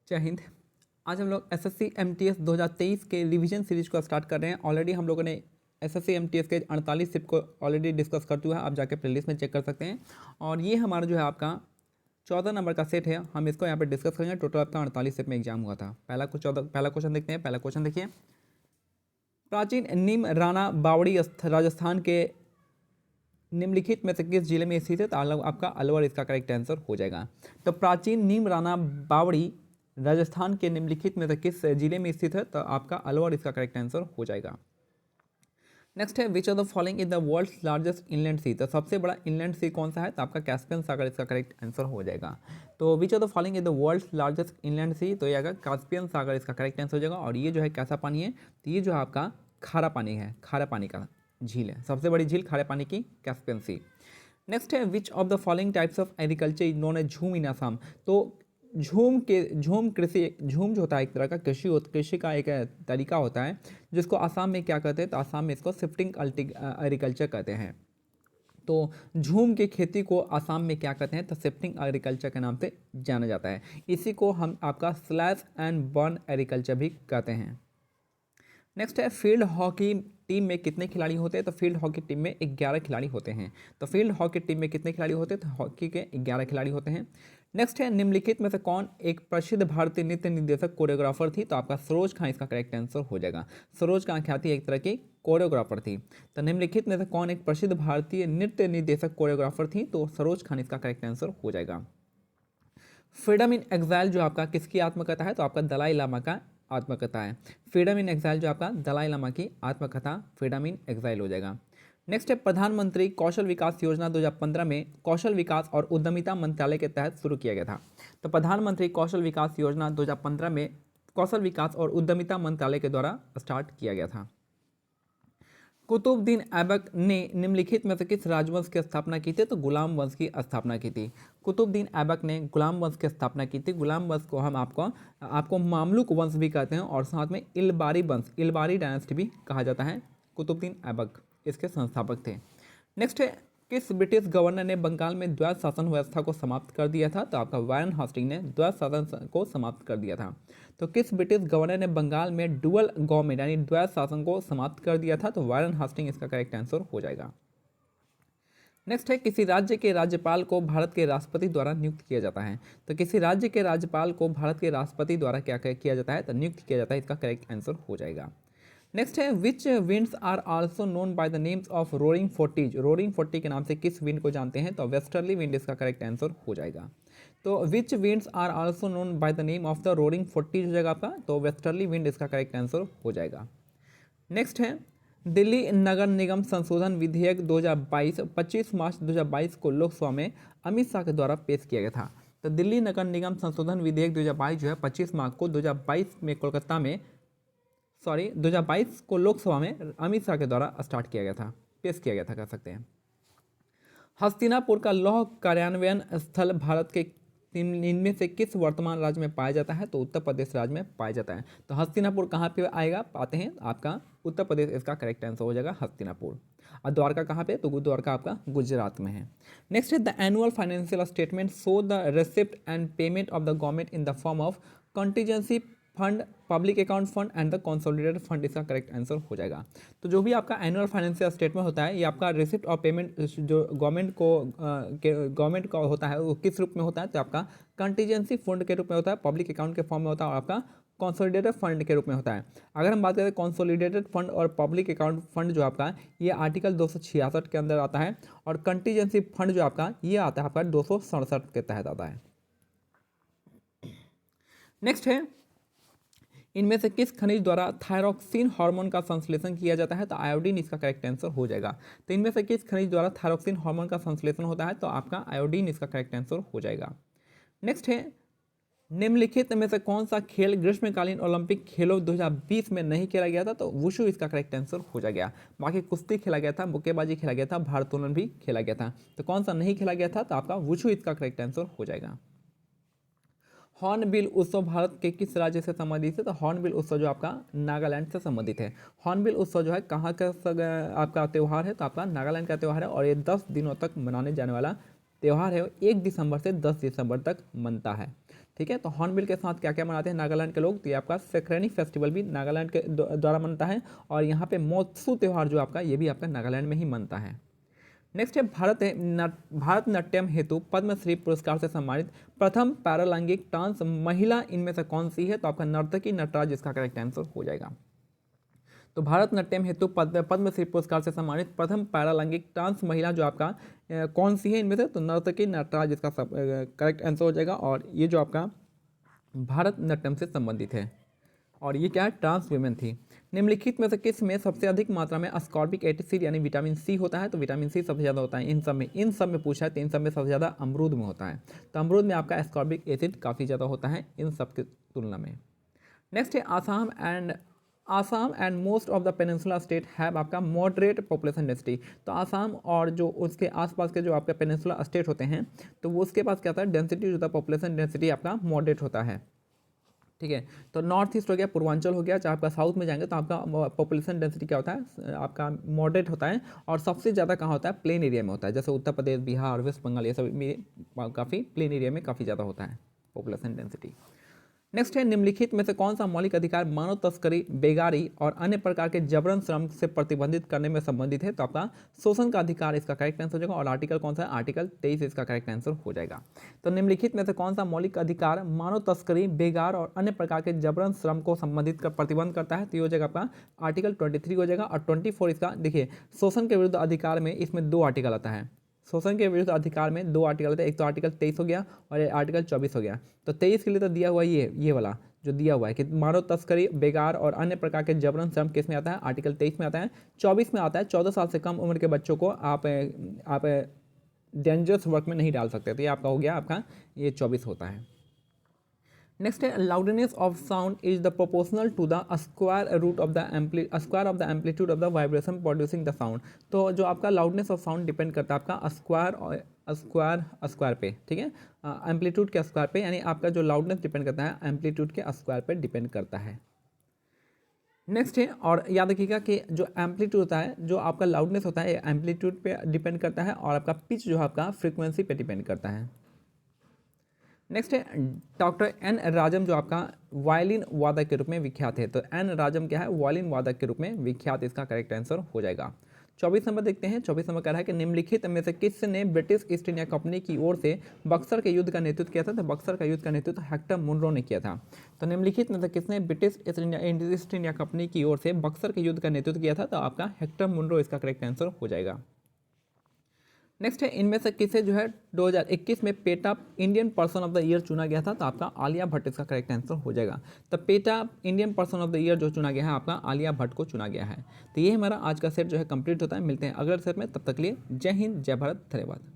जय हिंद। आज हम लोग एसएससी एमटीएस 2023 के रिवीजन सीरीज को स्टार्ट कर रहे हैं। ऑलरेडी हम लोगों ने एसएससी एमटीएस के 48 सिप को ऑलरेडी डिस्कस कर चुका है, आप जाके प्लेलिस्ट में चेक कर सकते हैं। और ये हमारा जो है आपका 14 नंबर का सेट है, हम इसको यहाँ पे डिस्कस करेंगे। टोटल आपका 48 सिप में एग्जाम हुआ था। पहला क्वेश्चन देखते हैं। पहला क्वेश्चन देखिए, प्राचीन नीम राणा बावड़ी राजस्थान के निम्नलिखित में से किस जिले में स्थित है? तो आपका अलवर इसका करेक्ट आंसर हो जाएगा। तो प्राचीन नीम राणा बावड़ी राजस्थान के निम्नलिखित में से किस जिले में स्थित है? तो आपका अलवर इसका करेक्ट आंसर हो जाएगा। नेक्स्ट है, which of the following is the world's largest inland sea? तो सबसे बड़ा इनलैंड सी कौन सा है? तो आपका कैस्पियन सागर इसका करेक्ट आंसर हो जाएगा। तो which of the following is the world's largest inland sea? तो ये आएगा कैस्पियन सागर इसका करेक्ट आंसर हो जाएगा। और ये जो है कैसा पानी है? तो ये जो है आपका खारा पानी है, खारा पानी का झील है। सबसे बड़ी झील खारे पानी की कैस्पियन सी। नेक्स्ट है, which of the following types of agriculture is known as jhum in Assam? तो झूम जो होता है एक तरह का कृषि का एक तरीका होता है, जिसको आसाम में क्या कहते हैं? तो आसाम में इसको शिफ्टिंग एग्रीकल्चर कहते हैं। तो झूम की खेती को आसाम में क्या कहते हैं? तो शिफ्टिंग एग्रीकल्चर के नाम से जाना जाता है। इसी को हम आपका स्लैश एंड बर्न एग्रीकल्चर भी कहते हैं। नेक्स्ट है, फील्ड हॉकी टीम में कितने खिलाड़ी होते हैं? तो फील्ड हॉकी टीम में 11 खिलाड़ी होते हैं। तो फील्ड हॉकी टीम में कितने खिलाड़ी होते हैं? तो हॉकी के 11 खिलाड़ी होते हैं। नेक्स्ट है, निम्नलिखित में से कौन एक प्रसिद्ध भारतीय नृत्य निर्देशक कोरियोग्राफर थी? तो आपका सरोज खान इसका करेक्ट आंसर हो जाएगा। सरोज खान ख्याति एक तरह की कोरियोग्राफर थी। तो निम्नलिखित में से कौन एक प्रसिद्ध भारतीय नृत्य निर्देशक कोरियोग्राफर थी? तो सरोज खान इसका करेक्ट आंसर हो जाएगा। फ्रीडम इन एग्जाइल जो आपका किसकी आत्मकथा है? तो आपका दलाई लामा का आत्मकथा है। फ्रीडम इन एग्जाइल जो आपका दलाई लामा की आत्मकथा फ्रीडम इन एग्जाइल हो जाएगा। नेक्स्ट है, प्रधानमंत्री कौशल विकास योजना 2015 में कौशल विकास और उद्यमिता मंत्रालय के तहत शुरू किया गया था। तो प्रधानमंत्री कौशल विकास योजना 2015 में कौशल विकास और उद्यमिता मंत्रालय के द्वारा स्टार्ट किया गया था। कुतुबुद्दीन ऐबक ने निम्नलिखित में से किस राजवंश की स्थापना की थी? तो गुलाम वंश की स्थापना की थी। कुतुबुद्दीन ऐबक ने गुलाम वंश की स्थापना की थी। गुलाम वंश को हम आपको मामलुक वंश भी कहते हैं और साथ में इलबारी वंश, इलबारी डायनेस्टी भी कहा जाता है। कुतुबुद्दीन ऐबक इसके संस्थापक थे। नेक्स्ट है, किस ब्रिटिश गवर्नर ने बंगाल में द्वैध शासन व्यवस्था को समाप्त कर दिया था? तो आपका वारेन हास्टिंग ने द्वैध शासन को समाप्त कर दिया था। तो किस ब्रिटिश गवर्नर ने बंगाल में डुअल गवर्नमेंट यानी द्वैध शासन को समाप्त कर दिया था? तो वारेन हास्टिंग इसका करेक्ट आंसर हो जाएगा। नेक्स्ट है, किसी राज्य के राज्यपाल को भारत के राष्ट्रपति द्वारा नियुक्त किया जाता है। तो किसी राज्य के राज्यपाल को भारत के राष्ट्रपति द्वारा क्या किया जाता है? तो नियुक्त किया जाता है। इसका करेक्ट आंसर हो जाएगा। नेक्स्ट है, which winds are also known by the names of roaring forties? Roaring forty के नाम से किस विंड को जानते हैं? तो वेस्टर्ली विंड इसका करेक्ट आंसर हो जाएगा। तो which winds are also known by the name of the roaring forties हो जाएगा आपका। तो वेस्टर्ली विंड इसका करेक्ट आंसर हो जाएगा। नेक्स्ट है, दिल्ली नगर निगम संशोधन विधेयक 2022 25 मार्च 2022 को लोकसभा में अमित शाह के द्वारा पेश किया गया था। तो दिल्ली नगर निगम संशोधन विधेयक 2022 जो है 25 मार्च को 2022 में 2022 को लोकसभा में अमित शाह के द्वारा स्टार्ट किया गया था, पेश किया गया था कह सकते हैं। हस्तिनापुर का लौह कार्यान्वयन स्थल भारत के इनमें से किस वर्तमान राज्य में पाया जाता है? तो उत्तर प्रदेश राज्य में पाया जाता है। तो हस्तिनापुर कहाँ पे आएगा? पाते हैं आपका उत्तर प्रदेश इसका करेक्ट आंसर हो जाएगा हस्तिनापुर। और द्वारका कहाँ पे? तो द्वारका आपका गुजरात में है। नेक्स्ट है, the annual financial statement show the receipt and payment of the government in the form of contingency fund, public account fund and the consolidated fund इसका करेक्ट आंसर हो जाएगा। तो जो भी आपका एनुअल फाइनेंशियल स्टेटमेंट होता है, ये आपका रिसिप्ट और पेमेंट जो गवर्नमेंट का होता है वो किस रूप में होता है? तो आपका कंटीजेंसी फंड के रूप में होता है, पब्लिक अकाउंट के फॉर्म में होता है और आपका कंसोलिडेटेड फंड के रूप में होता है। अगर हम बात करें कंसोलिडेटेड फंड और पब्लिक अकाउंट फंड जो आपका ये आर्टिकल 266 के अंदर आता है और कंटीजेंसी फंड जो आपका ये आता है आपका 267 के तहत आता है। नेक्स्ट है, इनमें से किस खनिज द्वारा थायरोक्सिन हार्मोन का संश्लेषण किया जाता है? तो आयोडीन इसका करेक्ट आंसर हो जाएगा। तो इनमें से किस खनिज द्वारा थायरोक्सिन हार्मोन का संश्लेषण होता है? तो आपका आयोडीन इसका करेक्ट आंसर हो जाएगा। नेक्स्ट है, निम्नलिखित में से कौन सा खेल ग्रीष्मकालीन ओलंपिक खेलों 2020 में नहीं खेला गया था? तो वुशु इसका करेक्ट आंसर हो जाएगा। बाकी कुश्ती खेला गया था, मुक्केबाजी खेला गया था, भारोत्तोलन भी खेला गया था। तो कौन सा नहीं खेला गया था? तो आपका वुशु इसका करेक्ट आंसर हो जाएगा। हॉर्नबिल उत्सव भारत के किस राज्य से संबंधित है? तो हॉर्नबिल उत्सव जो आपका नागालैंड से संबंधित है। हॉर्नबिल उत्सव जो है कहाँ का आपका त्यौहार है? तो आपका नागालैंड का त्यौहार है और ये 10 दिनों तक मनाने जाने वाला त्यौहार है। 1 दिसंबर से 10 दिसंबर तक मनता है। ठीक है। तो हॉर्नबिल के साथ क्या क्या मनाते हैं नागालैंड के लोग, तो ये आपका सेक्रेनी फेस्टिवल भी नागालैंड के द्वारा मनता है, और यहाँ पे मोत्सू त्यौहार जो आपका ये भी आपका नागालैंड में ही मनता है। नेक्स्ट है भारतनाट्यम हेतु पद्मश्री पुरस्कार से सम्मानित प्रथम पैरालैंगिक डांस महिला इनमें से कौन सी है, तो आपका नर्तकी नटराज इसका करेक्ट आंसर हो जाएगा। तो भारतनाट्यम हेतु पद्मश्री पुरस्कार से सम्मानित प्रथम पैरालैंगिक डांस महिला जो आपका कौन सी है इनमें से, तो नर्तकी नटराज इसका करेक्ट आंसर हो जाएगा। और ये जो आपका भारतनाट्यम से संबंधित है, और ये क्या है, ट्रांस वीमेन थी। निम्नलिखित में से किस में सबसे अधिक मात्रा में अस्कॉर्बिक एसिड यानी विटामिन सी होता है, तो विटामिन सी सबसे ज़्यादा होता है इन सब में पूछा है, तो इन सब में सबसे ज़्यादा अमरूद में होता है। तो अमरूद में आपका अस्कॉर्बिक एसिड काफ़ी ज़्यादा होता है इन सब की तुलना में। नेक्स्ट है Assam and most of the peninsula state have आपका मॉडरेट पॉपुलेशन डेंसिटी। तो आसाम और जो उसके आसपास के जो आपका पेनिनसुला स्टेट होते हैं, तो वो उसके पास क्या होता है, डेंसिटी जो होता है पॉपुलेशन डेंसिटी आपका मॉडरेट होता है। ठीक है। तो नॉर्थ ईस्ट हो गया, पूर्वांचल हो गया, चाहे आपका साउथ में जाएंगे तो आपका पॉपुलेशन डेंसिटी क्या होता है, आपका मॉडरेट होता है। और सबसे ज़्यादा कहाँ होता है, प्लेन एरिया में होता है, जैसे उत्तर प्रदेश, बिहार, वेस्ट बंगाल, ये सब में काफ़ी प्लेन एरिया में काफ़ी ज़्यादा होता है पॉपुलेशन डेंसिटी। नेक्स्ट है निम्नलिखित में से कौन सा मौलिक अधिकार मानव तस्करी, बेगारी और अन्य प्रकार के जबरन श्रम से प्रतिबंधित करने में संबंधित है, तो आपका शोषण का अधिकार इसका करेक्ट आंसर हो जाएगा। और आर्टिकल कौन सा है, आर्टिकल 23 इसका करेक्ट आंसर हो जाएगा। तो निम्नलिखित में से कौन सा मौलिक अधिकार मानव तस्करी, बेगार और अन्य प्रकार के जबरन श्रम को संबंधित कर प्रतिबंध करता है, तो ये हो जाएगा आपका आर्टिकल 23 हो जाएगा। और 24 इसका देखिए, शोषण के विरुद्ध अधिकार में इसमें 2 आर्टिकल आता है। शोषण के विरुद्ध अधिकार में 2 आर्टिकल होते हैं, एक तो आर्टिकल 23 हो गया और आर्टिकल 24 हो गया। तो 23 के लिए तो दिया हुआ ये वाला जो दिया हुआ है कि मानव तस्करी, बेगार और अन्य प्रकार के जबरन श्रम किस में आता है, आर्टिकल 23 में आता है। 24 में आता है 14 साल से कम उम्र के बच्चों को आप डेंजरस वर्क में नहीं डाल सकते, तो ये आपका हो गया, आपका ये 24 होता है। नेक्स्ट है loudness of sound is the proportional to the square root of the square of the amplitude of the vibration producing the sound. तो जो आपका लाउडनेस ऑफ साउंड डिपेंड करता है आपका स्क्वायर पे, ठीक है, एम्पलीट्यूड के स्क्वायर पे, यानी आपका जो लाउडनेस डिपेंड करता है एम्पलीट्यूड के स्क्वायर पे डिपेंड करता है। नेक्स्ट है, और याद रखिएगा कि जो एम्पलीट्यूड होता है, जो आपका लाउडनेस होता है एम्पलीट्यूड पे डिपेंड करता है, और आपका पिच जो है आपका फ्रीक्वेंसी पे डिपेंड करता है। नेक्स्ट है डॉक्टर एन राजम जो आपका वायलिन वादक के रूप में विख्यात है, तो एन राजम क्या है, वायलिन वादक के रूप में विख्यात, इसका करेक्ट आंसर हो जाएगा। 24 नंबर देखते हैं। 24 नंबर कह रहा है कि निम्नलिखित में से किसने ब्रिटिश ईस्ट इंडिया कंपनी की ओर से बक्सर के युद्ध का नेतृत्व किया था, तो बक्सर का युद्ध का नेतृत्व हेक्टर मुनरो ने किया था। तो निम्नलिखित में से किसने ब्रिटिश ईस्ट इंडिया कंपनी की ओर से बक्सर के युद्ध का नेतृत्व किया था, तो आपका हेक्टर मुनरो इसका करेक्ट आंसर हो जाएगा। नेक्स्ट है इनमें से किसे जो है 2021 में PETA Indian person of the year चुना गया था, तो आपका आलिया भट्ट इसका करेक्ट आंसर हो जाएगा। तो PETA Indian person of the year जो चुना गया है आपका आलिया भट्ट को चुना गया है। तो ये हमारा आज का सेट जो है कंप्लीट होता है। मिलते हैं अगले सेट में, तब तक के लिए जय हिंद, जय भारत, धन्यवाद।